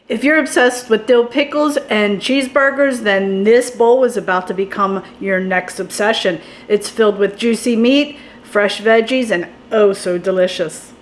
If you're obsessed with dill pickles and cheeseburgers, then this bowl is about to become your next obsession. It's filled with juicy meat, fresh veggies, and oh so delicious.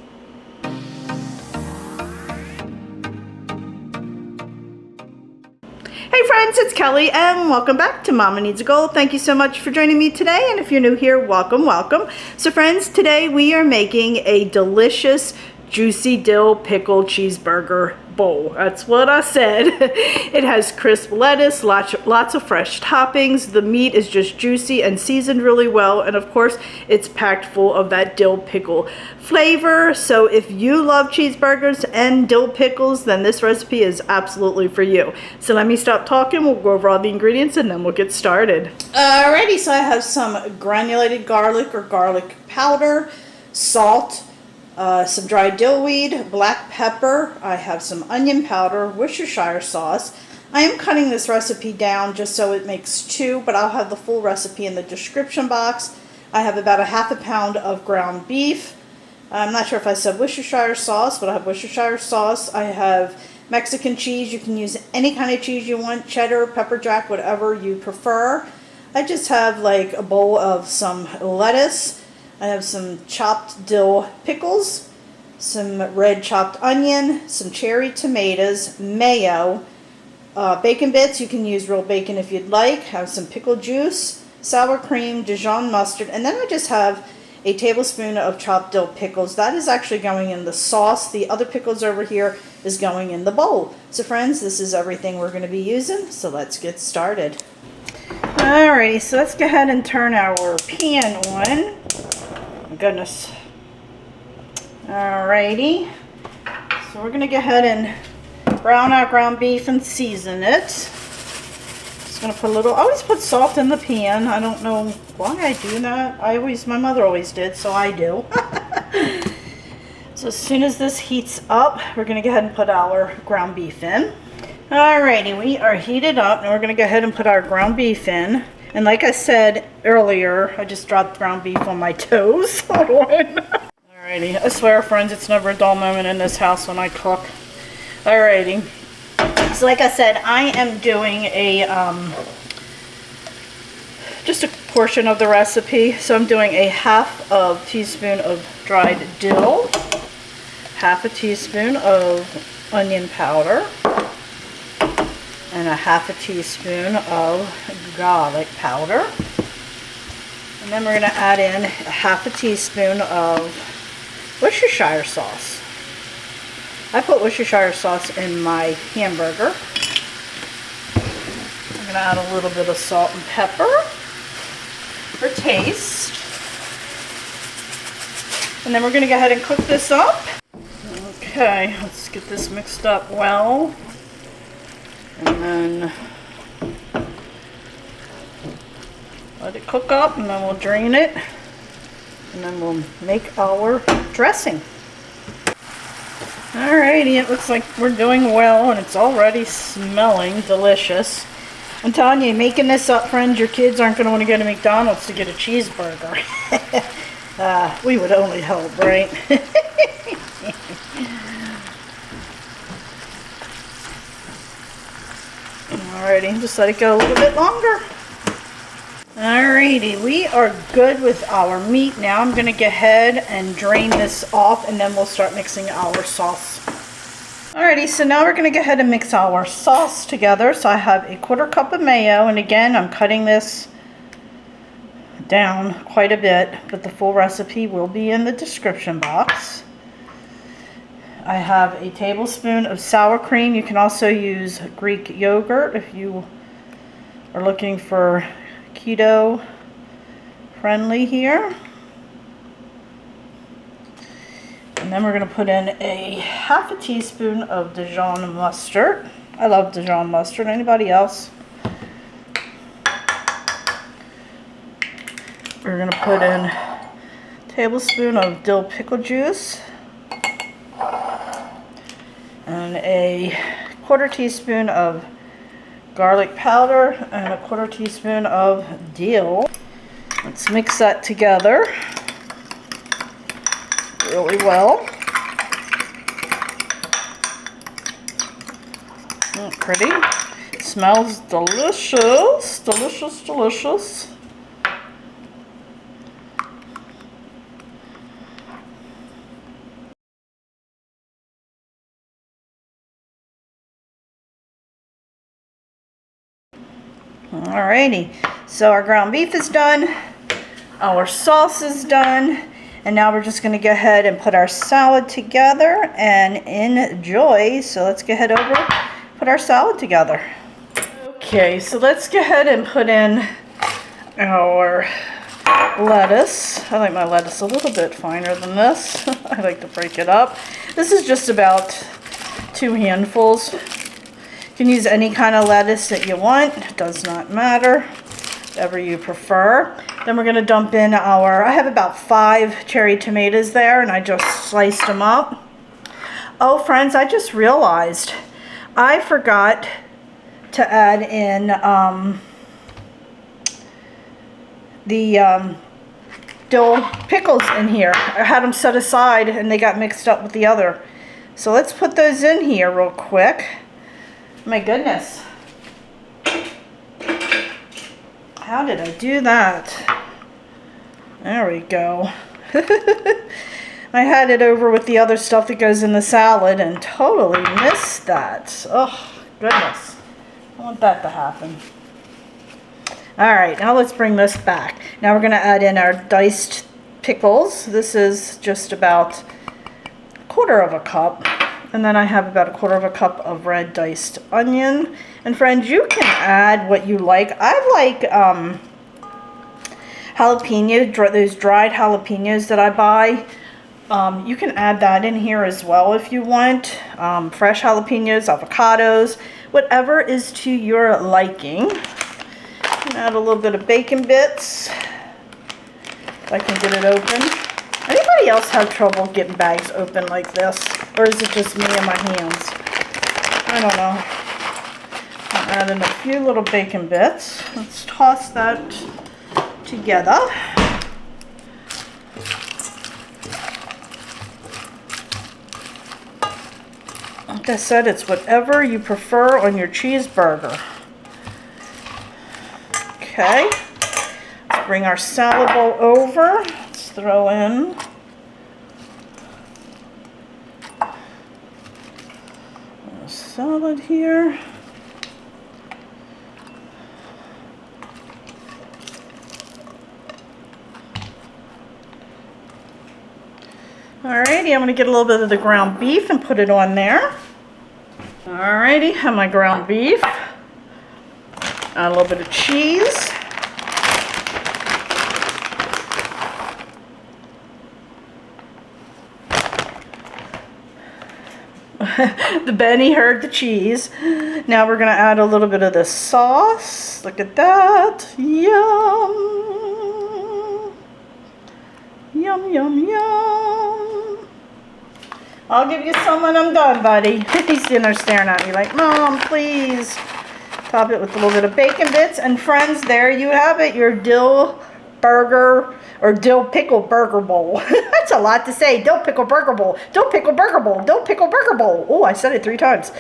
Hey friends, it's Kelly and welcome back to Mama Needs a Goal. Thank you so much for joining me today, and if you're new here, welcome, welcome. So friends, today we are making a delicious juicy dill pickle cheeseburger bowl. That's what I said. It has crisp lettuce, lots of fresh toppings. The meat is just juicy and seasoned really well, and of course it's packed full of that dill pickle flavor. So if you love cheeseburgers and dill pickles, then this recipe is absolutely for you. So let me stop talking, we'll go over all the ingredients and then we'll get started. Alrighty, so I have some granulated garlic or garlic powder, salt, some dried dill weed, black pepper. I have some onion powder, Worcestershire sauce. I am cutting this recipe down just so it makes two, but I'll have the full recipe in the description box. I have about a half a pound of ground beef. I'm not sure if I said Worcestershire sauce, but I have Worcestershire sauce. I have Mexican cheese. You can use any kind of cheese you want, cheddar, pepper jack, whatever you prefer. I just have like a bowl of some lettuce. I have some chopped dill pickles, some red chopped onion, some cherry tomatoes, mayo, bacon bits. You can use real bacon if you'd like. Have some pickle juice, sour cream, Dijon mustard, and then I just have a tablespoon of chopped dill pickles. That is actually going in the sauce. The other pickles over here is going in the bowl. So friends, this is everything we're going to be using. So let's get started. Alrighty, so let's go ahead and turn our pan on. Goodness. Alrighty, so we're gonna go ahead and brown our ground beef and season it. Just gonna put a little, I always put salt in the pan. I don't know why I do that. My mother always did, so I do. So as soon as this heats up, we're gonna go ahead and put our ground beef in. Alrighty, we are heated up and we're gonna go ahead and put our ground beef in. And like I said earlier, I just dropped ground beef on my toes. Hold on. Alrighty, I swear friends, it's never a dull moment in this house when I cook. Alrighty. So like I said, I am doing a, just a portion of the recipe. So I'm doing a half of teaspoon of dried dill, half a teaspoon of onion powder, and a half a teaspoon of garlic powder. And then we're going to add in a half a teaspoon of Worcestershire sauce. I put Worcestershire sauce in my hamburger. I'm going to add a little bit of salt and pepper for taste. And then we're going to go ahead and cook this up. Okay, let's get this mixed up well. And then let it cook up, and then we'll drain it, and then we'll make our dressing. Alrighty, it looks like we're doing well, and it's already smelling delicious. I'm telling you, making this up, friends, your kids aren't going to want to go to McDonald's to get a cheeseburger. We would only hope, right? Alrighty, just let it go a little bit longer. Alrighty, we are good with our meat. Now I'm going to go ahead and drain this off, and then we'll start mixing our sauce. Alrighty, so now we're going to go ahead and mix our sauce together. So I have a 1/4 cup of mayo, and again, I'm cutting this down quite a bit, but the full recipe will be in the description box. I have a tablespoon of sour cream. You can also use Greek yogurt if you are looking for keto friendly here. And then we're going to put in a half a teaspoon of Dijon mustard. I love Dijon mustard. Anybody else? We're going to put in a tablespoon of dill pickle juice. And a 1/4 teaspoon of garlic powder and a 1/4 teaspoon of dill. Let's mix that together really well. Pretty. Smells delicious. Delicious, delicious. Alrighty, so our ground beef is done, our sauce is done, and now we're just going to go ahead and put our salad together and enjoy. So let's go ahead over, put our salad together. Okay, so let's go ahead and put in our lettuce. I like my lettuce a little bit finer than this. I like to break it up. This is just about 2 handfuls. You can use any kind of lettuce that you want. It does not matter, whatever you prefer. Then we're going to dump in I have about 5 cherry tomatoes there, and I just sliced them up. Oh, friends, I just realized I forgot to add in the dill pickles in here. I had them set aside, and they got mixed up with the other. So let's put those in here real quick. My goodness. How did I do that? There we go. I had it over with the other stuff that goes in the salad and totally missed that. Oh, goodness. I want that to happen. Alright, now let's bring this back. Now we're going to add in our diced pickles. This is just about 1/4 cup. And then I have about 1/4 cup of red diced onion. And friends, you can add what you like. I like jalapeno, those dried jalapenos that I buy. You can add that in here as well if you want. Fresh jalapenos, avocados, whatever is to your liking. You can add a little bit of bacon bits, if I can get it open. Anybody else have trouble getting bags open like this? Or is it just me and my hands? I don't know. I'll add in a few little bacon bits. Let's toss that together. Like I said, it's whatever you prefer on your cheeseburger. Okay. Let's bring our salad bowl over. Let's throw in a salad here. Alrighty, I'm going to get a little bit of the ground beef and put it on there. Alrighty, have my ground beef. Add a little bit of cheese. The Benny heard the cheese. Now we're going to add a little bit of the sauce. Look at that. Yum. Yum, yum, yum. I'll give you some when I'm done, buddy. He's sitting there staring at me like, Mom, please. Top it with a little bit of bacon bits. And friends, there you have it. Your dill burger or dill pickle burger bowl. That's a lot to say. Dill pickle burger bowl. Dill pickle burger bowl. Dill pickle burger bowl. Oh, I said it 3 times.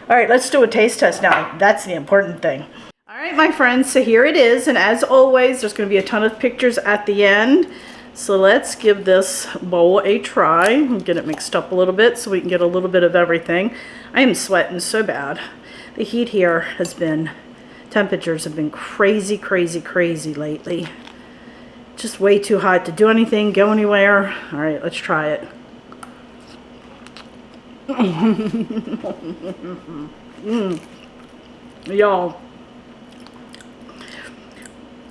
All right, let's do a taste test now. That's the important thing. All right, my friends, so here it is. And as always, there's going to be a ton of pictures at the end. So let's give this bowl a try and get it mixed up a little bit so we can get a little bit of everything. I am sweating so bad. The heat here has been, temperatures have been crazy, crazy, crazy lately. Just way too hot to do anything, go anywhere. All right, let's try it. Y'all.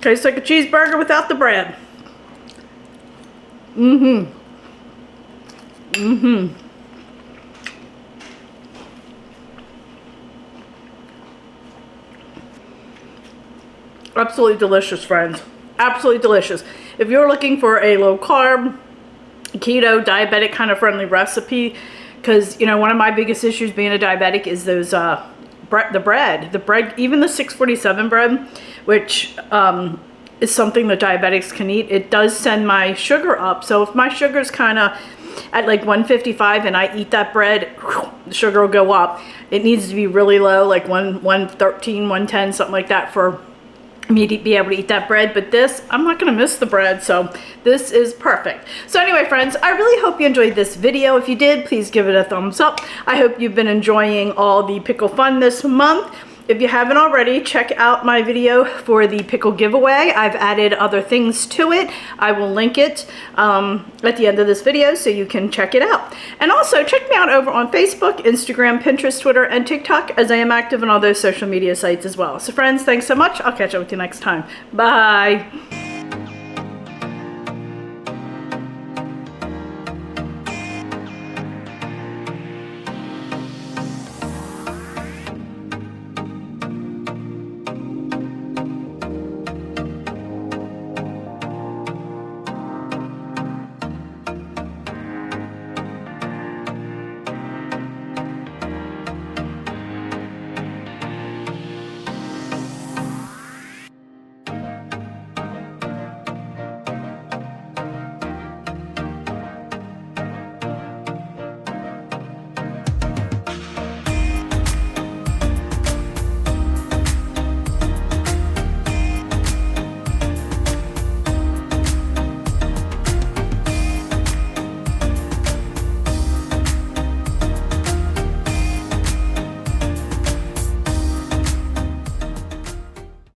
Tastes like a cheeseburger without the bread. Absolutely delicious, friends. Absolutely delicious. If you're looking for a low carb, keto, diabetic kind of friendly recipe, because you know one of my biggest issues being a diabetic is those the bread, even the 647 bread, which is something that diabetics can eat. It does send my sugar up. So if my sugar's kind of at like 155 and I eat that bread, the sugar will go up. It needs to be really low, like 113, 110, something like that for me to be able to eat that bread. But this, I'm not gonna miss the bread, so this is perfect. So anyway, friends, I really hope you enjoyed this video. If you did, please give it a thumbs up. I hope you've been enjoying all the pickle fun this month. If you haven't already, check out my video for the pickle giveaway. I've added other things to it. I will link it at the end of this video so you can check it out. And also check me out over on Facebook, Instagram, Pinterest, Twitter, and TikTok, as I am active on all those social media sites as well. So friends, thanks so much. I'll catch up with you next time. Bye.